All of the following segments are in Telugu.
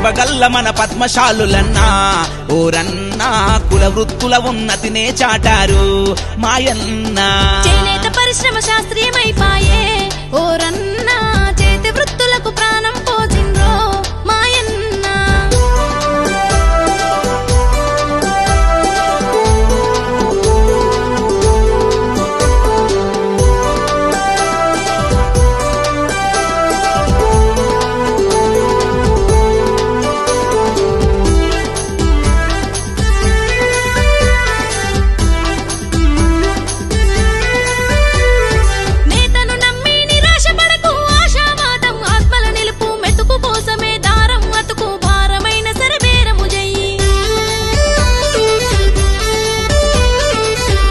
ప్రతిభ గల్ల మన పద్మశాలులన్నా ఓరన్నా కుల వృత్తుల ఉన్నతినే చాటారు మాయన్న. చేనేత పరిశ్రమ శాస్త్రీయమైపాయే ఓరన్నా చేతి వృత్తులకు ప్రాణం పోసిండ్రో మాయన్న. నేతను నమ్మి నిరాశ పడకు ఆశావాదం ఆత్మల నిలుపు మెతుకు కోసమే దారం అతుకు భారమైన సరే బేరము చెయ్యి.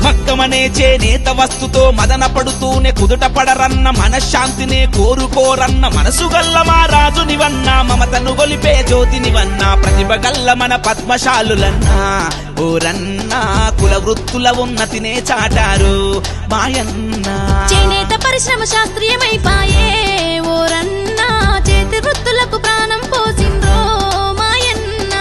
మక్కమనే చేనేత వస్తుతో మదన పడుతూనే కుదుట పడరన్న మనశ్శాంతినే కోరుకోరన్న మనసు గల్ల మా రాజునివన్నా మమతను గొలిపే జ్యోతినివన్నా ప్రతిభ గల్ల మన పద్మశాలులన్నా ఓరన్నా కుల వృత్తుల ఉన్నతినే చాటారు మాయన్న. చేనేత పరిశ్రమ శాస్త్రీయమైపాయే ఓరన్నా చేతి వృత్తులకు ప్రాణం పోసిండ్రో మాయన్న.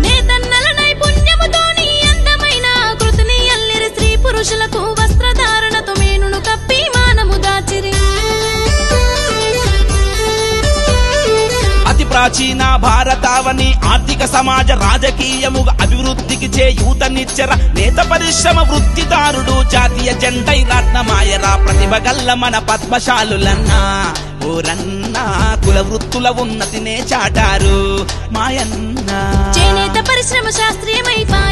నేతన్నల నైపుణ్యముతోని అందమైన కృతిని అల్లిరి స్త్రీ పురుషులకు వస్త్రధారణతో మేనును కప్పి మానము దాచిరి. అతి ప్రాచీన భారతావని ఆర్థిక సమాజ రాజకీయముగా అభివృద్ధికి చేయూతనిచ్చర నేత పరిశ్రమ వృత్తిదారుడు జాతీయ జెండై రత్నమాయరా ప్రతిభ గల్ల మన పద్మశాలులన్నా ఓరన్నా కుల వృత్తుల ఉన్నతినే చాటారు మాయన్న. చేనేత పరిశ్రమ శాస్త్రీయమైపాయే